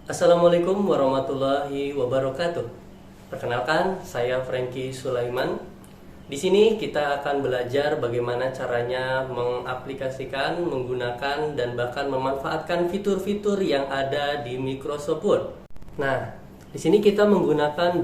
Assalamualaikum warahmatullahi wabarakatuh. Perkenalkan, saya Franky Sulaiman. Di sini kita akan belajar bagaimana caranya mengaplikasikan, menggunakan, dan bahkan memanfaatkan fitur-fitur yang ada di Microsoft Word. Nah, di sini kita menggunakan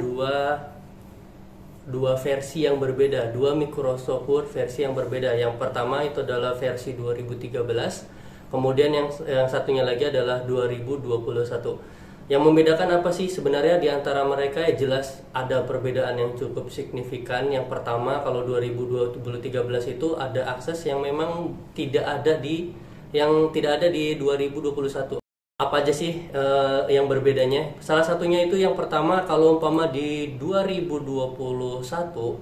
dua versi yang berbeda, dua Microsoft Word versi yang berbeda. Yang pertama itu adalah versi 2013, kemudian yang satunya lagi adalah 2021. Yang membedakan apa sih sebenarnya di antara mereka? Ya jelas ada perbedaan yang cukup signifikan. Yang pertama, kalau 2013 itu ada akses yang memang tidak ada di 2021. Apa aja sih yang berbedanya? Salah satunya itu yang pertama, kalau umpama di 2021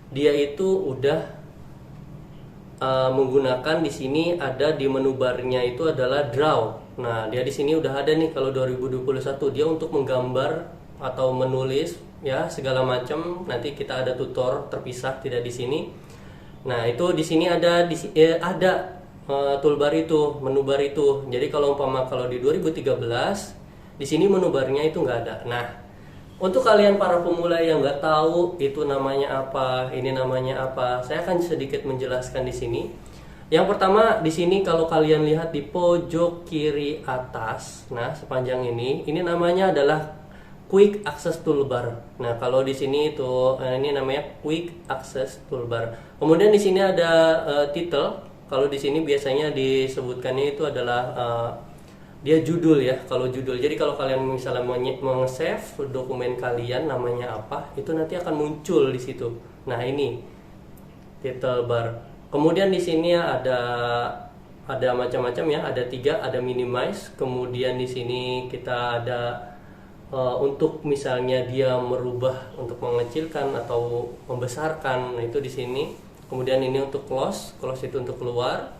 dia itu udah menggunakan di sini ada di menu barnya itu adalah draw. Nah, dia di sini udah ada nih. Kalau 2021 dia untuk menggambar atau menulis ya segala macam. Nanti kita ada tutor terpisah tidak di sini. Nah, itu di sini ada toolbar itu, menu bar itu. Jadi kalau di 2013 di sini menu barnya itu nggak ada. Nah, untuk kalian para pemula yang nggak tahu itu namanya apa, ini namanya apa, saya akan sedikit menjelaskan di sini. Yang pertama di sini kalau kalian lihat di pojok kiri atas, nah sepanjang ini namanya adalah Quick Access Toolbar. Nah kalau di sini itu ini namanya Quick Access Toolbar. Kemudian di sini ada title. Kalau di sini biasanya disebutkannya itu adalah dia judul ya, kalau judul. Jadi kalau kalian misalnya mau save dokumen kalian namanya apa, itu nanti akan muncul di situ. Nah, ini title bar. Kemudian di sini ada macam-macam ya, ada 3, ada minimize. Kemudian di sini kita ada untuk misalnya dia merubah untuk mengecilkan atau membesarkan. Nah, itu di sini. Kemudian ini untuk close itu untuk keluar.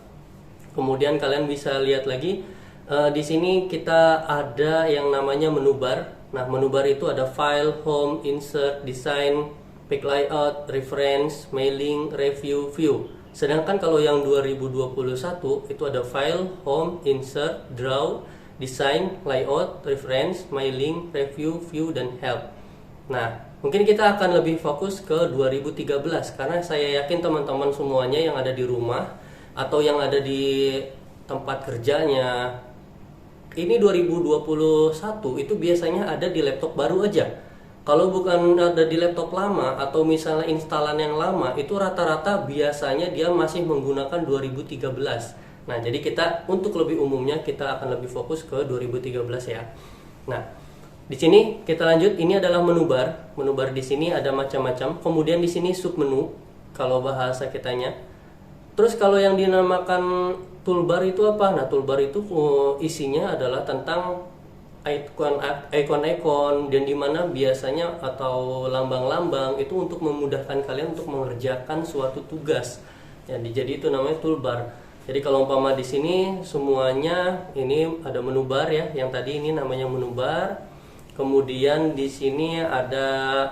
Kemudian kalian bisa lihat lagi di sini kita ada yang namanya menu bar. Nah, menu bar itu ada file, home, insert, design, pick layout, reference, mailing, review, view. Sedangkan kalau yang 2021 itu ada file, home, insert, draw, design, layout, reference, mailing, review, view, dan help. Nah, mungkin kita akan lebih fokus ke 2013 karena saya yakin teman-teman semuanya yang ada di rumah atau yang ada di tempat kerjanya ini 2021 itu biasanya ada di laptop baru aja. Kalau bukan ada di laptop lama atau misalnya instalan yang lama, itu rata-rata biasanya dia masih menggunakan 2013. Nah, jadi kita untuk lebih umumnya kita akan lebih fokus ke 2013 ya. Nah, di sini kita lanjut. Ini adalah menu bar. Menu bar di sini ada macam-macam. Kemudian di sini submenu kalau bahasa kitanya. Terus kalau yang dinamakan toolbar itu apa? Nah, toolbar itu isinya adalah tentang ikon-ikon dan dimana biasanya atau lambang-lambang itu untuk memudahkan kalian untuk mengerjakan suatu tugas. Ya, jadi itu namanya toolbar. Jadi kalau umpama di sini semuanya ini ada menu bar ya. Yang tadi ini namanya menu bar. Kemudian di sini ada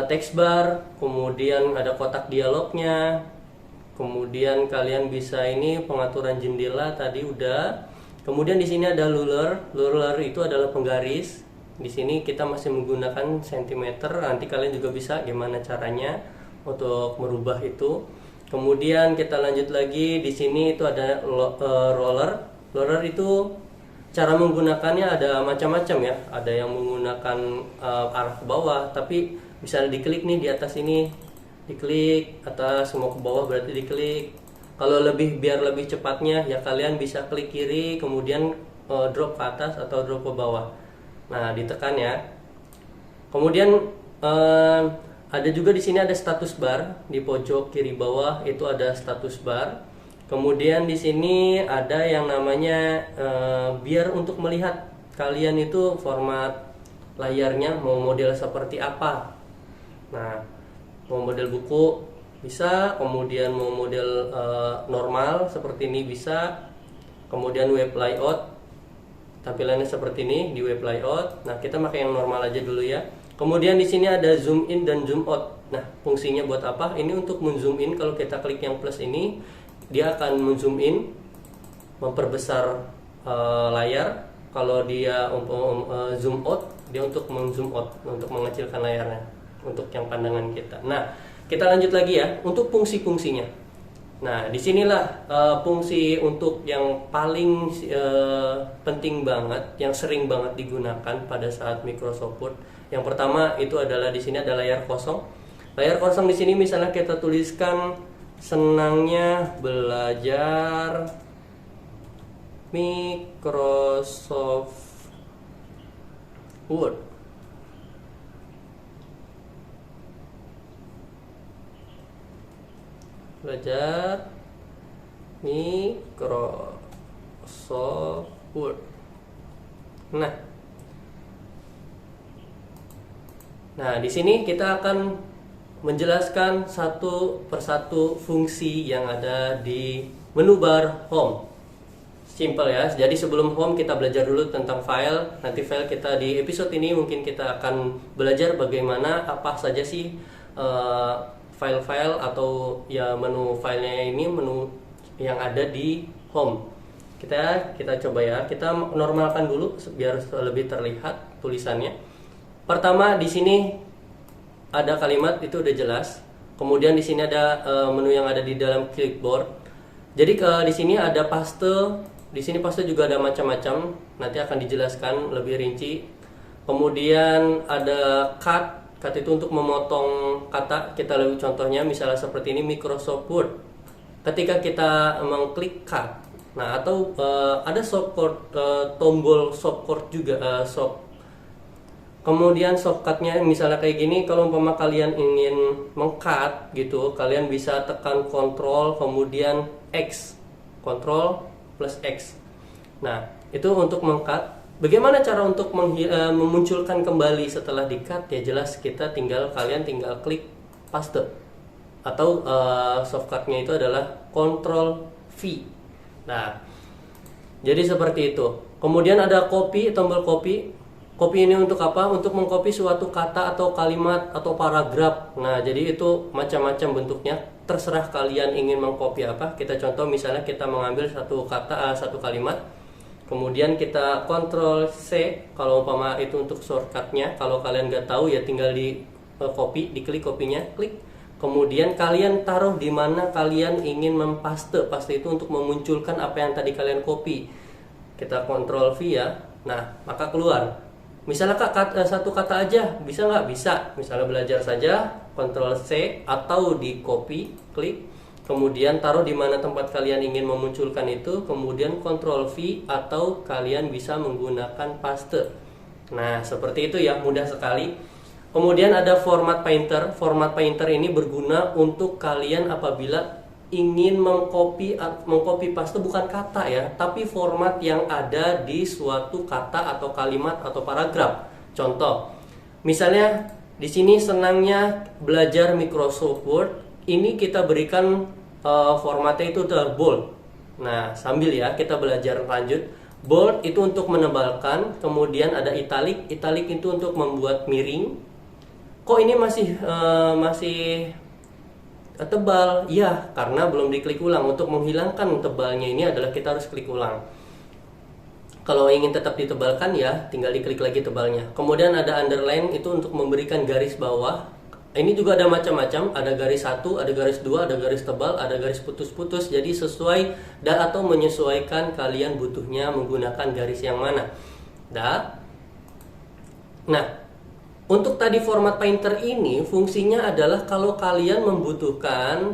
text bar, kemudian ada kotak dialognya. Kemudian kalian bisa ini pengaturan jendela tadi udah. Kemudian di sini ada ruler. Ruler itu adalah penggaris. Di sini kita masih menggunakan sentimeter. Nanti kalian juga bisa gimana caranya untuk merubah itu. Kemudian kita lanjut lagi. Di sini itu ada roller. Roller itu cara menggunakannya ada macam-macam ya. Ada yang menggunakan arah ke bawah, tapi bisa diklik nih di atas ini. Diklik atas, mau ke bawah berarti diklik. Kalau biar lebih cepatnya ya kalian bisa klik kiri kemudian drop ke atas atau drop ke bawah. Nah, ditekan ya. Kemudian ada juga di sini ada status bar di pojok kiri bawah itu ada status bar. Kemudian di sini ada yang namanya biar untuk melihat kalian itu format layarnya mau model seperti apa. Nah, mau model buku bisa, kemudian mau model normal seperti ini bisa. Kemudian web layout tampilannya seperti ini di web layout. Nah, kita pakai yang normal aja dulu ya. Kemudian di sini ada zoom in dan zoom out. Nah, fungsinya buat apa? Ini untuk men-zoom in. Kalau kita klik yang plus ini, dia akan men-zoom in, memperbesar layar. Kalau dia zoom out, dia untuk zoom out, untuk mengecilkan layarnya, untuk yang pandangan kita. Nah, kita lanjut lagi ya untuk fungsi-fungsinya. Nah, disinilah fungsi untuk yang paling penting banget, yang sering banget digunakan pada saat Microsoft Word. Yang pertama itu adalah di sini ada layar kosong. Layar kosong di sini misalnya kita tuliskan senangnya belajar Microsoft Word. Belajar Microsoft Word. Nah, di sini kita akan menjelaskan satu persatu fungsi yang ada di menu bar Home. Simple ya. Jadi sebelum Home kita belajar dulu tentang file. Nanti file kita di episode ini mungkin kita akan belajar bagaimana apa saja sih file-file atau ya menu filenya ini, menu yang ada di Home. Kita coba ya. Kita normalkan dulu biar lebih terlihat tulisannya. Pertama di sini ada kalimat itu udah jelas. Kemudian di sini ada menu yang ada di dalam clipboard. Jadi di sini ada paste. Di sini paste juga ada macam-macam. Nanti akan dijelaskan lebih rinci. Kemudian ada cut. Cut itu untuk memotong kata. Kita lihat contohnya misalnya seperti ini Microsoft Word. Ketika kita mengklik cut, nah atau ada shortcut, tombol shortcut juga kemudian shortcutnya misalnya kayak gini. Kalau umpama kalian ingin meng-cut gitu, kalian bisa tekan Ctrl kemudian X, Ctrl plus X. Nah itu untuk meng-cut. Bagaimana cara untuk memunculkan kembali setelah di-cut? Ya jelas kalian tinggal klik paste atau shortcutnya itu adalah Ctrl V. Nah jadi seperti itu. Kemudian ada copy, tombol copy. Copy ini untuk apa? Untuk mengcopy suatu kata atau kalimat atau paragraf. Nah, jadi itu macam-macam bentuknya. Terserah kalian ingin mengcopy apa. Kita contoh misalnya kita mengambil satu kata, satu kalimat. Kemudian kita Ctrl C kalau umpama itu untuk shortcutnya. Kalau kalian nggak tahu ya tinggal di copy, diklik copy-nya, klik. Kemudian kalian taruh di mana kalian ingin mempaste. Paste itu untuk memunculkan apa yang tadi kalian copy. Kita Ctrl V ya. Nah, maka keluar. Misalnya satu kata aja, bisa nggak? Bisa. Misalnya belajar saja, Ctrl C atau di copy, klik. Kemudian taruh di mana tempat kalian ingin memunculkan itu. Kemudian Ctrl V atau kalian bisa menggunakan paste. Nah, seperti itu ya, mudah sekali. Kemudian ada format painter. Format painter ini berguna untuk kalian apabila ingin mengcopy paste bukan kata ya, tapi format yang ada di suatu kata atau kalimat atau paragraf. Contoh, misalnya di sini senangnya belajar Microsoft Word. Ini kita berikan formatnya itu bold. Nah, sambil ya kita belajar lanjut. Bold itu untuk menebalkan, kemudian ada italic. Italic itu untuk membuat miring. Kok ini masih tebal? Ya, karena belum diklik ulang. Untuk menghilangkan tebalnya ini adalah kita harus klik ulang. Kalau ingin tetap ditebalkan ya tinggal diklik lagi tebalnya. Kemudian ada underline itu untuk memberikan garis bawah. Ini juga ada macam-macam, ada garis 1, ada garis 2, ada garis tebal, ada garis putus-putus. Jadi sesuai atau menyesuaikan kalian butuhnya menggunakan garis yang mana. Nah, untuk tadi format painter ini fungsinya adalah kalau kalian membutuhkan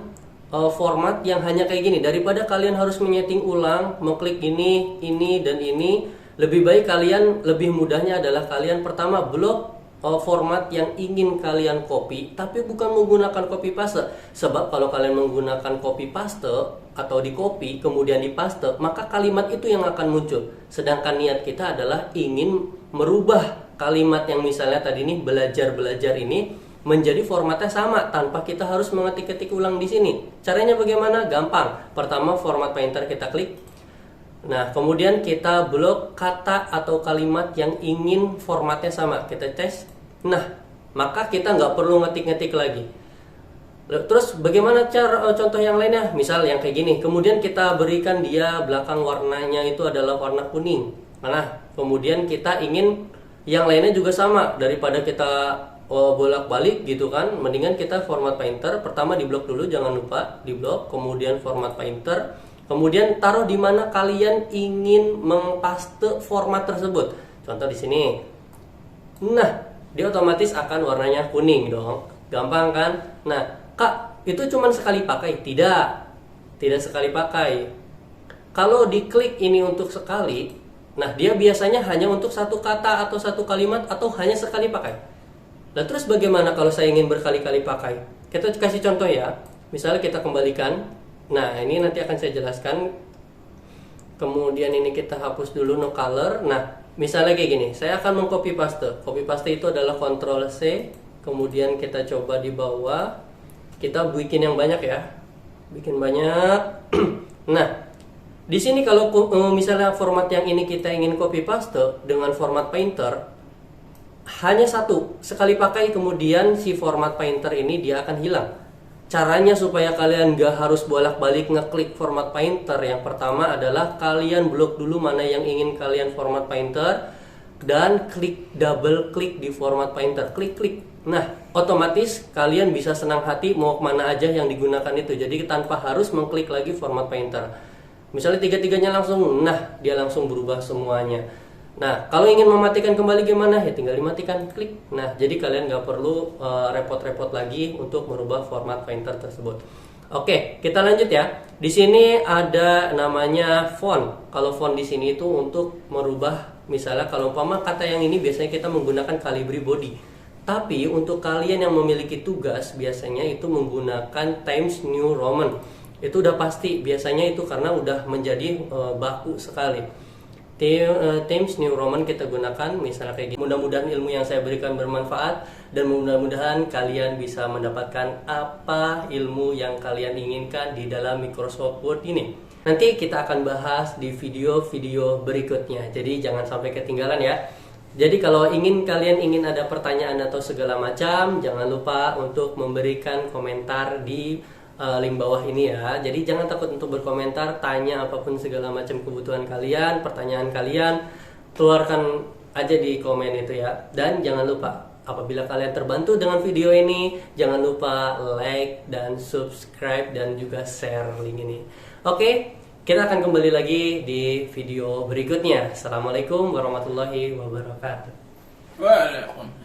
format yang hanya kayak gini, daripada kalian harus menyeting ulang, mengklik ini, dan ini, lebih baik kalian, lebih mudahnya adalah kalian pertama blok format yang ingin kalian copy, tapi bukan menggunakan copy paste. Sebab kalau kalian menggunakan copy paste atau di copy kemudian di paste, maka kalimat itu yang akan muncul. Sedangkan niat kita adalah ingin merubah kalimat yang misalnya tadi ini belajar ini menjadi formatnya sama tanpa kita harus mengetik-ketik ulang di sini. Caranya bagaimana? Gampang. Pertama format painter kita klik. Nah, kemudian kita blok kata atau kalimat yang ingin formatnya sama. Kita tes. Nah, maka kita nggak perlu ngetik-ngetik lagi. Terus bagaimana contoh yang lainnya? Misal yang kayak gini. Kemudian kita berikan dia belakang warnanya itu adalah warna kuning. Nah, kemudian kita ingin yang lainnya juga sama, daripada kita bolak-balik gitu kan, mendingan kita format painter. Pertama di blok dulu, jangan lupa di blok, kemudian format painter, kemudian taruh di mana kalian ingin mengpaste format tersebut. Contoh di sini. Nah, dia otomatis akan warnanya kuning dong. Gampang kan? Nah, Kak, itu cuma sekali pakai? Tidak sekali pakai. Kalau diklik ini untuk sekali, nah dia biasanya hanya untuk satu kata atau satu kalimat atau hanya sekali pakai. Nah, terus bagaimana kalau saya ingin berkali-kali pakai? Kita kasih contoh ya. Misalnya kita kembalikan. Nah, ini nanti akan saya jelaskan. Kemudian ini kita hapus dulu no color. Nah, misalnya kayak gini. Saya akan mengcopy paste. Copy paste itu adalah Ctrl C. Kemudian kita coba di bawah. Kita bikin yang banyak ya. Bikin banyak. Nah, di sini kalau misalnya format yang ini kita ingin copy paste dengan format painter, hanya satu sekali pakai, kemudian si format painter ini dia akan hilang. Caranya supaya kalian gak harus bolak-balik ngeklik format painter, yang pertama adalah kalian blok dulu mana yang ingin kalian format painter dan double klik di format painter, klik. Nah, otomatis kalian bisa senang hati mau kemana aja yang digunakan itu, jadi tanpa harus mengklik lagi format painter. Misalnya tiga-tiganya langsung, nah dia langsung berubah semuanya. Nah, kalau ingin mematikan kembali gimana? Ya tinggal dimatikan, klik. Nah, jadi kalian nggak perlu repot-repot lagi untuk merubah format painter tersebut. Oke, kita lanjut ya. Di sini ada namanya font. Kalau font di sini itu untuk merubah, misalnya kalau umpama kata yang ini biasanya kita menggunakan Calibri body. Tapi untuk kalian yang memiliki tugas biasanya itu menggunakan Times New Roman. Itu udah pasti, biasanya itu karena udah menjadi baku sekali. Times New Roman kita gunakan misalnya kayak gini. Mudah-mudahan ilmu yang saya berikan bermanfaat dan mudah-mudahan kalian bisa mendapatkan apa ilmu yang kalian inginkan di dalam Microsoft Word ini. Nanti kita akan bahas di video-video berikutnya. Jadi jangan sampai ketinggalan ya. Jadi kalau kalian ingin ada pertanyaan atau segala macam, jangan lupa untuk memberikan komentar di link bawah ini ya. Jadi jangan takut untuk berkomentar, tanya apapun segala macam kebutuhan kalian, pertanyaan kalian, keluarkan aja di komen itu ya. Dan jangan lupa, apabila kalian terbantu dengan video ini, jangan lupa like dan subscribe dan juga share link ini. Oke, kita akan kembali lagi di video berikutnya. Assalamualaikum warahmatullahi wabarakatuh. Waalaikumsalam.